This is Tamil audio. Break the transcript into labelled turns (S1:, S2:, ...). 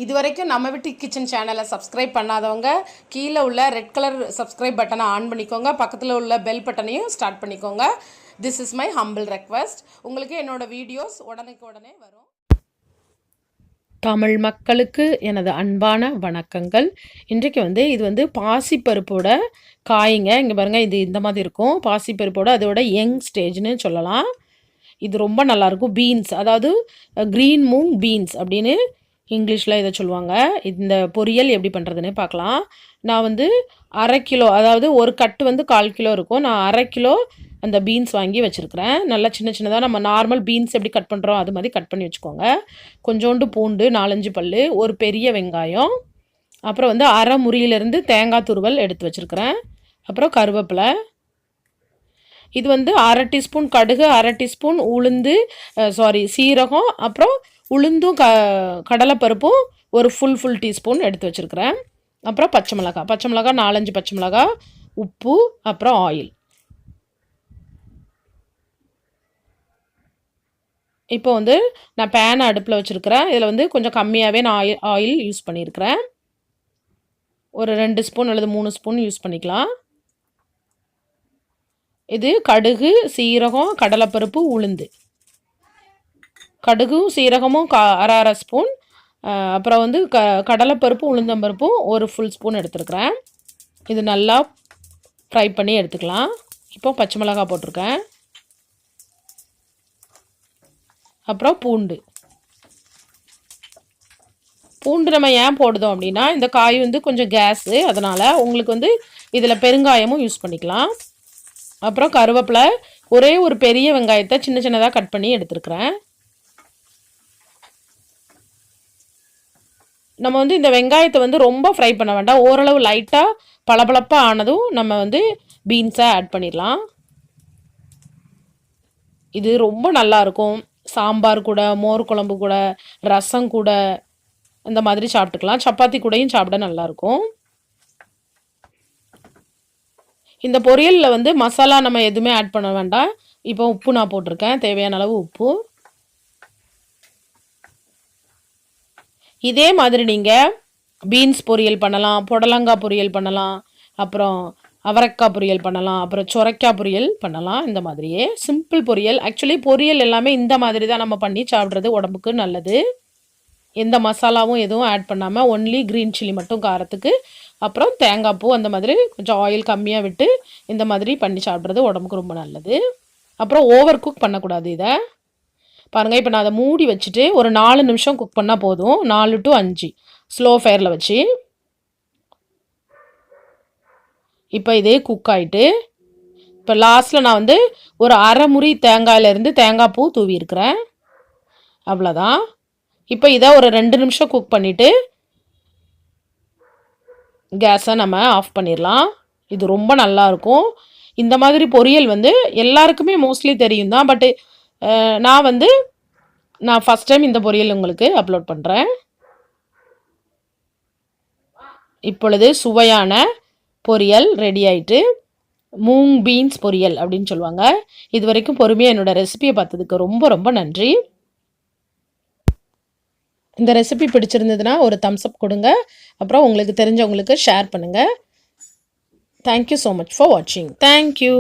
S1: இதுவரைக்கும் நம்ம வீட்டு கிச்சன் சேனலை சப்ஸ்கிரைப் பண்ணாதவங்க கீழே உள்ள ரெட் கலர் சப்ஸ்கிரைப் பட்டனை ஆன் பண்ணிக்கோங்க. பக்கத்தில் உள்ள பெல் பட்டனையும் ஸ்டார்ட் பண்ணிக்கோங்க. This is my humble request. உங்களுக்கு என்னோடய வீடியோஸ் உடனே வரும். தமிழ் மக்களுக்கு எனது அன்பான வணக்கங்கள். இன்றைக்கு இது பாசிப்பருப்போட காய்ங்க. இங்கே பாருங்கள், இது இந்த மாதிரி இருக்கும். பாசிப்பருப்போட அதோட யங் ஸ்டேஜ்னு சொல்லலாம். இது ரொம்ப நல்லாயிருக்கும். பீன்ஸ், அதாவது க்ரீன் மூங் பீன்ஸ் அப்படின்னு இங்கிலீஷில் இதை சொல்லுவாங்க. இந்த பொரியல் எப்படி பண்ணுறதுன்னு பார்க்கலாம். நான் அரை கிலோ, அதாவது ஒரு கட்டு 1/4 கிலோ இருக்கும். நான் அரை கிலோ அந்த பீன்ஸ் வாங்கி வச்சுருக்கிறேன். நல்லா சின்ன சின்னதாக நம்ம நார்மல் பீன்ஸ் எப்படி கட் பண்ணுறோம் அது மாதிரி கட் பண்ணி வச்சுக்கோங்க. கொஞ்சோண்டு பூண்டு, 4-5 பல், ஒரு பெரிய வெங்காயம், அப்புறம் அரை முறியிலேருந்து தேங்காய் துருவல் எடுத்து வச்சுருக்கிறேன். அப்புறம் கருவேப்பிலை. இது அரை டீஸ்பூன் கடுகு, அரை டீஸ்பூன் சீரகம், அப்புறம் உளுந்தும் கடலைப்பருப்பும் ஒரு ஃபுல் டீஸ்பூன் எடுத்து வச்சுருக்கிறேன். அப்புறம் பச்சை மிளகாய் 4-5 பச்சை மிளகாய், உப்பு, அப்புறம் ஆயில். இப்போ நான் பேனை அடுப்பில் வச்சுருக்கிறேன். இதில் கொஞ்சம் கம்மியாகவே நான் ஆயில் யூஸ் பண்ணியிருக்கிறேன். ஒரு 2 ஸ்பூன் அல்லது 3 ஸ்பூன் யூஸ் பண்ணிக்கலாம். இது கடுகு, சீரகம், கடலைப்பருப்பு, உளுந்து. கடுகும் சீரகமும் அரை ஸ்பூன், அப்புறம் கடலைப்பருப்பு, உளுந்தம்பருப்பும் ஒரு ஃபுல் ஸ்பூன் எடுத்துருக்கிறேன். இது நல்லா ஃப்ரை பண்ணி எடுத்துக்கலாம். இப்போ பச்சை மிளகாய் போட்டிருக்கேன். அப்புறம் பூண்டு நம்ம ஏன் போடுதோம் அப்படின்னா, இந்த காய் கொஞ்சம் கேஸு, அதனால் உங்களுக்கு இதில் பெருங்காயமும் யூஸ் பண்ணிக்கலாம். அப்புறம் கருவேப்பிலை, ஒரே ஒரு பெரிய வெங்காயத்தை சின்ன சின்னதாக கட் பண்ணி எடுத்துருக்கிறேன். நம்ம இந்த வெங்காயத்தை ரொம்ப ஃப்ரை பண்ண வேண்டாம். ஓரளவு லைட்டாக பளபளப்பாக ஆனதும் நம்ம பீன்ஸை ஆட் பண்ணிடலாம். இது ரொம்ப நல்லாயிருக்கும். சாம்பார் கூட, மோர் குழம்பு கூட, ரசம் கூட இந்த மாதிரி சாப்பிட்டுக்கலாம். சப்பாத்தி கூடயும் சாப்பிட நல்லாயிருக்கும். இந்த பொரியலில் மசாலா நம்ம எதுவுமே ஆட் பண்ண வேண்டாம். இப்போ உப்பு நான் போட்டிருக்கேன், தேவையான அளவு உப்பு. இதே மாதிரி நீங்கள் பீன்ஸ் பொரியல் பண்ணலாம், புடலங்காய் பொரியல் பண்ணலாம், அப்புறம் அவரைக்காய் பொரியல் பண்ணலாம், அப்புறம் சுரைக்காய் பொரியல் பண்ணலாம். இந்த மாதிரியே சிம்பிள் பொரியல். ஆக்சுவலி பொரியல் எல்லாமே இந்த மாதிரி தான் நம்ம பண்ணி சாப்பிட்றது உடம்புக்கு நல்லது. எந்த மசாலாவும் எதுவும் ஆட் பண்ணாமல் ஒன்லி க்ரீன் சில்லி மட்டும் காரத்துக்கு, அப்புறம் தேங்காய் பூ, அந்த மாதிரி கொஞ்சம் ஆயில் கம்மியாக விட்டு இந்த மாதிரி பண்ணி சாப்பிட்றது உடம்புக்கு ரொம்ப நல்லது. அப்புறம் ஓவர் குக் பண்ணக்கூடாது. இதை பாருங்கள், இப்போ நான் அதை மூடி வச்சுட்டு ஒரு 4 நிமிஷம் குக் பண்ணால் போதும். 4 to 5 ஸ்லோ ஃபயரில் வச்சு. இப்போ இதே குக் ஆகிட்டு, இப்போ லாஸ்ட்டில் நான் ஒரு அரை முறி தேங்காயிலேருந்து தேங்காய் பூ தூவி இருக்கிறேன். அவ்வளோதான். இப்போ இதை ஒரு 2 நிமிஷம் குக் பண்ணிவிட்டு கேஸை நம்ம ஆஃப் பண்ணிடலாம். இது ரொம்ப நல்லாயிருக்கும். இந்த மாதிரி பொரியல் எல்லாருக்குமே மோஸ்ட்லி தெரியும் தான். பட்டு நான் ஃபஸ்ட் டைம் இந்த பொரியல் உங்களுக்கு அப்லோட் பண்ணுறேன். இப்பொழுது சுவையான பொரியல் ரெடி ஆகிட்டு. மூங் பீன்ஸ் பொரியல் அப்படின்னு சொல்லுவாங்க. இது வரைக்கும் பொறுமையாக என்னோடய ரெசிபியை பார்த்ததுக்கு ரொம்ப ரொம்ப நன்றி. இந்த ரெசிபி பிடிச்சிருந்ததுன்னா ஒரு தம்ஸ் அப் கொடுங்க. அப்புறம் உங்களுக்கு தெரிஞ்சவங்களுக்கு ஷேர் பண்ணுங்கள். தேங்க்யூ ஸோ மச் ஃபார் வாட்சிங். தேங்க்யூ.